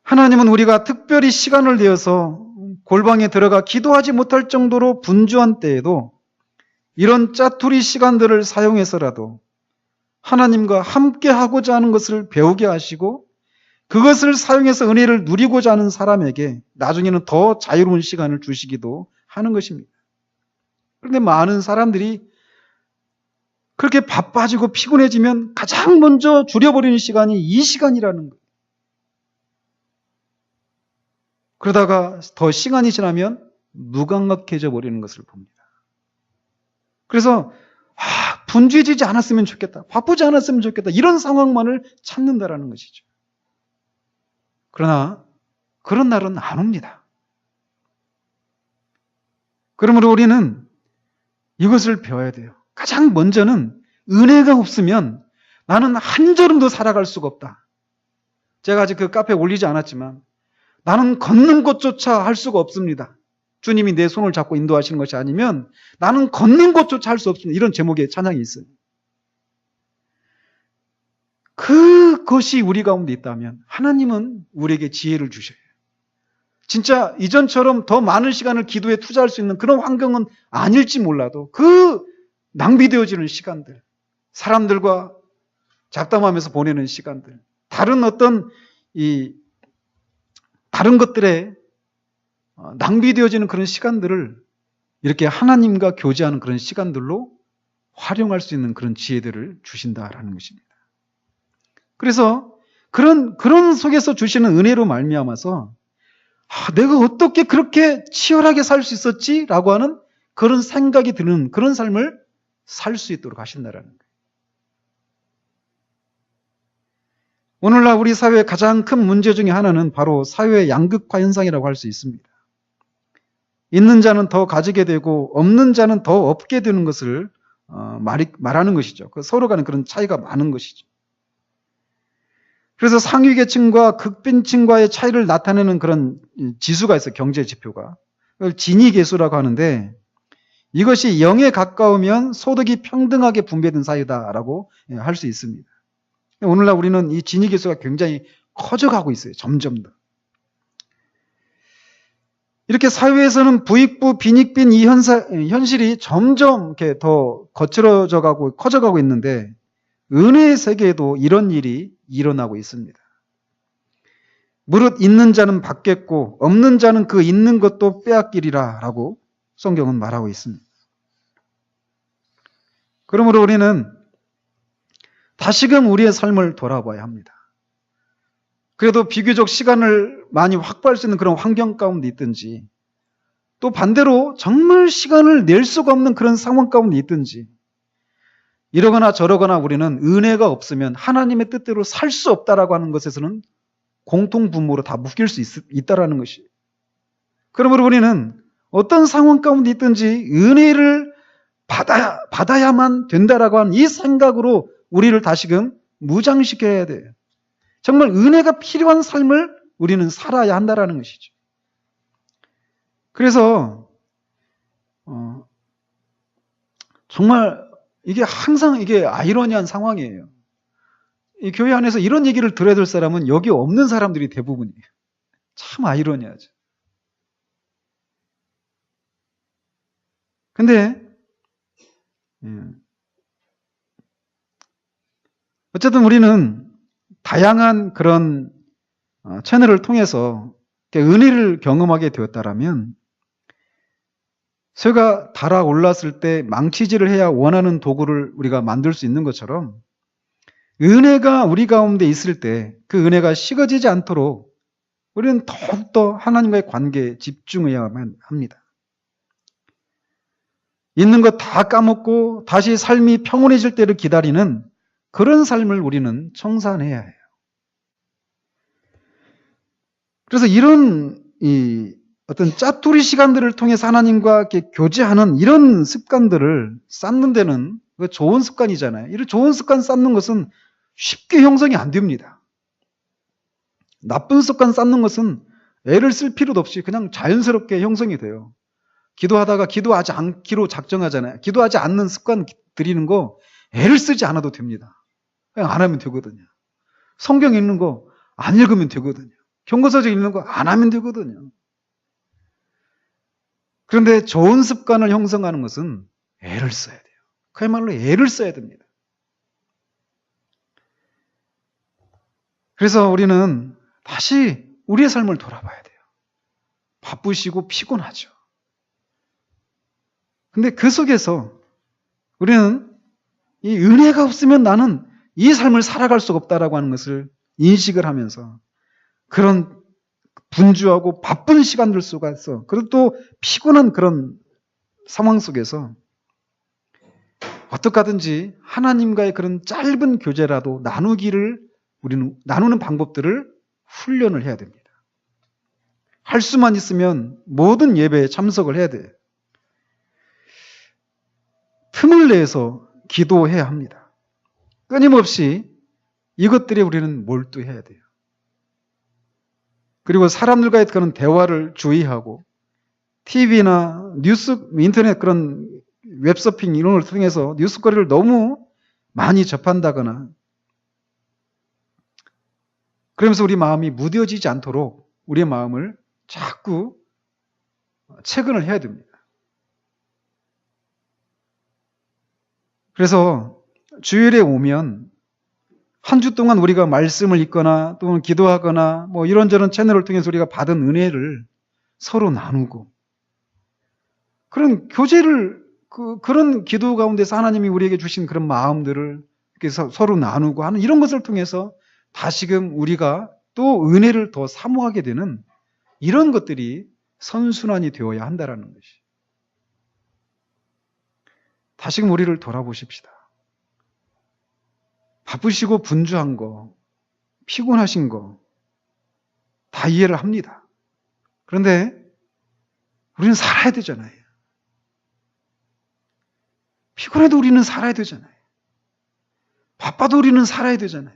하나님은 우리가 특별히 시간을 내어서 골방에 들어가 기도하지 못할 정도로 분주한 때에도 이런 짜투리 시간들을 사용해서라도 하나님과 함께 하고자 하는 것을 배우게 하시고 그것을 사용해서 은혜를 누리고자 하는 사람에게 나중에는 더 자유로운 시간을 주시기도 하는 것입니다. 그런데 많은 사람들이 그렇게 바빠지고 피곤해지면 가장 먼저 줄여버리는 시간이 이 시간이라는 거예요. 그러다가 더 시간이 지나면 무감각해져 버리는 것을 봅니다. 그래서 분주해지지 않았으면 좋겠다. 바쁘지 않았으면 좋겠다. 이런 상황만을 찾는다라는 것이죠. 그러나 그런 날은 안 옵니다. 그러므로 우리는 이것을 배워야 돼요. 가장 먼저는 은혜가 없으면 나는 한 걸음도 살아갈 수가 없다. 제가 아직 그 카페에 올리지 않았지만 나는 걷는 것조차 할 수가 없습니다. 주님이 내 손을 잡고 인도하시는 것이 아니면 나는 걷는 것조차 할 수 없습니다. 이런 제목의 찬양이 있어요. 그것이 우리 가운데 있다면 하나님은 우리에게 지혜를 주셔요. 진짜 이전처럼 더 많은 시간을 기도에 투자할 수 있는 그런 환경은 아닐지 몰라도 그 낭비되어지는 시간들, 사람들과 잡담하면서 보내는 시간들, 다른 어떤 다른 것들에 낭비되어지는 그런 시간들을 이렇게 하나님과 교제하는 그런 시간들로 활용할 수 있는 그런 지혜들을 주신다라는 것입니다. 그래서 그런 속에서 주시는 은혜로 말미암아서 내가 어떻게 그렇게 치열하게 살 수 있었지? 라고 하는 그런 생각이 드는 그런 삶을 살 수 있도록 하신다라는 거예요. 오늘날 우리 사회의 가장 큰 문제 중에 하나는 바로 사회의 양극화 현상이라고 할 수 있습니다. 있는 자는 더 가지게 되고 없는 자는 더 없게 되는 것을 말하는 것이죠. 서로 간에 그런 차이가 많은 것이죠. 그래서 상위 계층과 극빈층과의 차이를 나타내는 그런 지수가 있어요. 경제 지표가. 그걸 지니계수라고 하는데 이것이 0에 가까우면 소득이 평등하게 분배된 사회다라고 할 수 있습니다. 오늘날 우리는 이 지니계수가 굉장히 커져가고 있어요. 점점 더. 이렇게 사회에서는 부익부, 빈익빈 이 현실이 점점 이렇게 더 거칠어져 가고 커져가고 있는데 은혜의 세계에도 이런 일이 일어나고 있습니다. 무릇 있는 자는 받겠고 없는 자는 그 있는 것도 빼앗기리라 라고 성경은 말하고 있습니다. 그러므로 우리는 다시금 우리의 삶을 돌아봐야 합니다. 그래도 비교적 시간을 많이 확보할 수 있는 그런 환경 가운데 있든지 또 반대로 정말 시간을 낼 수가 없는 그런 상황 가운데 있든지 이러거나 저러거나 우리는 은혜가 없으면 하나님의 뜻대로 살 수 없다라고 하는 것에서는 공통분모로 다 묶일 수 있다라는 것이에요. 그러므로 우리는 어떤 상황 가운데 있든지 은혜를 받아야만 된다라고 하는 이 생각으로 우리를 다시금 무장시켜야 돼요. 정말 은혜가 필요한 삶을 우리는 살아야 한다라는 것이죠. 그래서 정말 이게 항상 이게 아이러니한 상황이에요. 이 교회 안에서 이런 얘기를 들어야 될 사람은 여기 없는 사람들이 대부분이에요. 참 아이러니하죠. 근데 어쨌든 우리는 다양한 그런 채널을 통해서 은혜를 경험하게 되었다라면 쇠가 달아올랐을 때 망치질을 해야 원하는 도구를 우리가 만들 수 있는 것처럼 은혜가 우리 가운데 있을 때 그 은혜가 식어지지 않도록 우리는 더욱더 하나님과의 관계에 집중해야만 합니다. 있는 것 다 까먹고 다시 삶이 평온해질 때를 기다리는 그런 삶을 우리는 청산해야 해요. 그래서 이런 어떤 짜투리 시간들을 통해서 하나님과 이렇게 교제하는 이런 습관들을 쌓는 데는 좋은 습관이잖아요. 이런 좋은 습관 쌓는 것은 쉽게 형성이 안 됩니다. 나쁜 습관 쌓는 것은 애를 쓸 필요도 없이 그냥 자연스럽게 형성이 돼요. 기도하다가 기도하지 않기로 작정하잖아요. 기도하지 않는 습관 들이는 거 애를 쓰지 않아도 됩니다. 그냥 안 하면 되거든요. 성경 읽는 거 안 읽으면 되거든요. 경고서적 읽는 거 안 하면 되거든요. 그런데 좋은 습관을 형성하는 것은 애를 써야 돼요. 그야말로 애를 써야 됩니다. 그래서 우리는 다시 우리의 삶을 돌아봐야 돼요. 바쁘시고 피곤하죠. 근데 그 속에서 우리는 이 은혜가 없으면 나는 이 삶을 살아갈 수가 없다라고 하는 것을 인식을 하면서 그런 분주하고 바쁜 시간들 속에서 그리고 또 피곤한 그런 상황 속에서 어떻게 하든지 하나님과의 그런 짧은 교제라도 우리는 나누는 방법들을 훈련을 해야 됩니다. 할 수만 있으면 모든 예배에 참석을 해야 돼요. 틈을 내서 기도해야 합니다. 끊임없이 이것들에 우리는 몰두해야 돼요. 그리고 사람들과의 그런 대화를 주의하고 TV나 인터넷 그런 웹서핑 이런 걸 통해서 뉴스거리를 너무 많이 접한다거나 그러면서 우리 마음이 무뎌지지 않도록 우리의 마음을 자꾸 체근을 해야 됩니다. 그래서 주일에 오면 한 주 동안 우리가 말씀을 읽거나 또는 기도하거나 뭐 이런저런 채널을 통해서 우리가 받은 은혜를 서로 나누고 그런 교제를 그런 기도 가운데서 하나님이 우리에게 주신 그런 마음들을 이렇게 서로 나누고 하는 이런 것을 통해서 다시금 우리가 또 은혜를 더 사모하게 되는 이런 것들이 선순환이 되어야 한다라는 것이. 다시금 우리를 돌아보십시다. 바쁘시고 분주한 거, 피곤하신 거 다 이해를 합니다. 그런데 우리는 살아야 되잖아요. 피곤해도 우리는 살아야 되잖아요. 바빠도 우리는 살아야 되잖아요.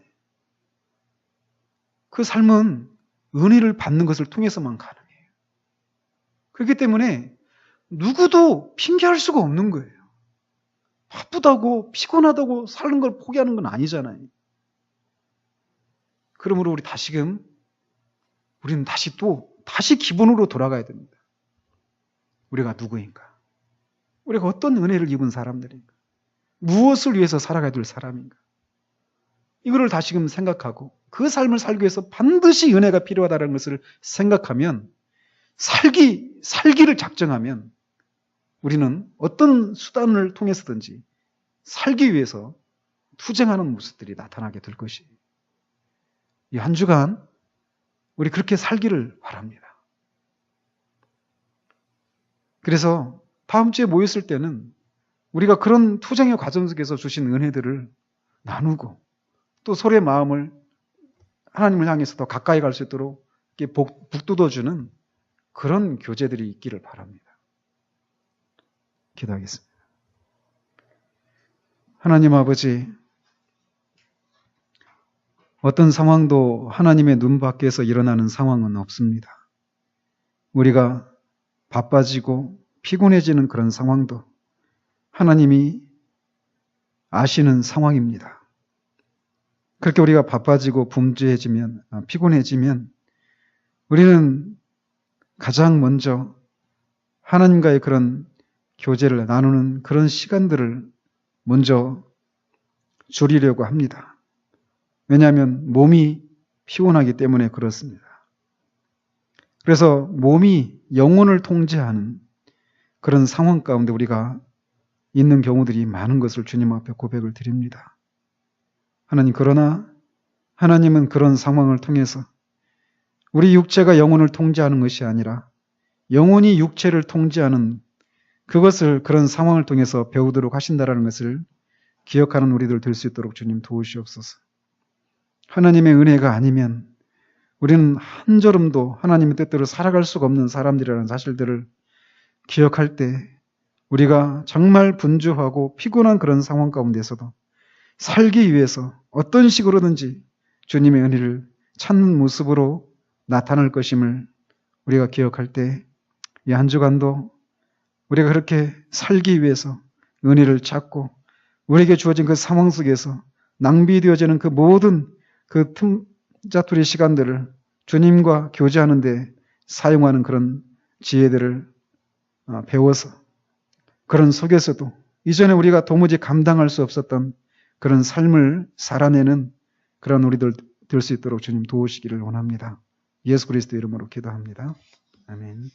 그 삶은 은혜를 받는 것을 통해서만 가능해요. 그렇기 때문에 누구도 핑계할 수가 없는 거예요. 바쁘다고 피곤하다고 사는 걸 포기하는 건 아니잖아요. 그러므로 우리는 다시 기본으로 돌아가야 됩니다. 우리가 누구인가? 우리가 어떤 은혜를 입은 사람들인가? 무엇을 위해서 살아가야 될 사람인가? 이거를 다시금 생각하고 그 삶을 살기 위해서 반드시 은혜가 필요하다는 것을 생각하면 살기를 작정하면 우리는 어떤 수단을 통해서든지 살기 위해서 투쟁하는 모습들이 나타나게 될 것이에요. 이 한 주간 우리 그렇게 살기를 바랍니다. 그래서 다음 주에 모였을 때는 우리가 그런 투쟁의 과정 속에서 주신 은혜들을 나누고 또 서로의 마음을 하나님을 향해서 더 가까이 갈 수 있도록 이렇게 북돋워주는 그런 교제들이 있기를 바랍니다. 기도하겠습니다. 하나님 아버지, 어떤 상황도 하나님의 눈 밖에서 일어나는 상황은 없습니다. 우리가 바빠지고 피곤해지는 그런 상황도 하나님이 아시는 상황입니다. 그렇게 우리가 바빠지고 피곤해지면 우리는 가장 먼저 하나님과의 그런 교제를 나누는 그런 시간들을 먼저 줄이려고 합니다. 왜냐하면 몸이 피곤하기 때문에 그렇습니다. 그래서 몸이 영혼을 통제하는 그런 상황 가운데 우리가 있는 경우들이 많은 것을 주님 앞에 고백을 드립니다. 하나님, 그러나 하나님은 그런 상황을 통해서 우리 육체가 영혼을 통제하는 것이 아니라 영혼이 육체를 통제하는 그것을 그런 상황을 통해서 배우도록 하신다라는 것을 기억하는 우리들 될 수 있도록 주님 도우시옵소서. 하나님의 은혜가 아니면 우리는 한 걸음도 하나님의 뜻대로 살아갈 수가 없는 사람들이라는 사실들을 기억할 때 우리가 정말 분주하고 피곤한 그런 상황 가운데서도 살기 위해서 어떤 식으로든지 주님의 은혜를 찾는 모습으로 나타날 것임을 우리가 기억할 때 이 한 주간도 우리가 그렇게 살기 위해서 은혜를 찾고 우리에게 주어진 그 상황 속에서 낭비되어지는 그 모든 그 틈자투리 시간들을 주님과 교제하는 데 사용하는 그런 지혜들을 배워서 그런 속에서도 이전에 우리가 도무지 감당할 수 없었던 그런 삶을 살아내는 그런 우리들 될 수 있도록 주님 도우시기를 원합니다. 예수 그리스도 이름으로 기도합니다. 아멘.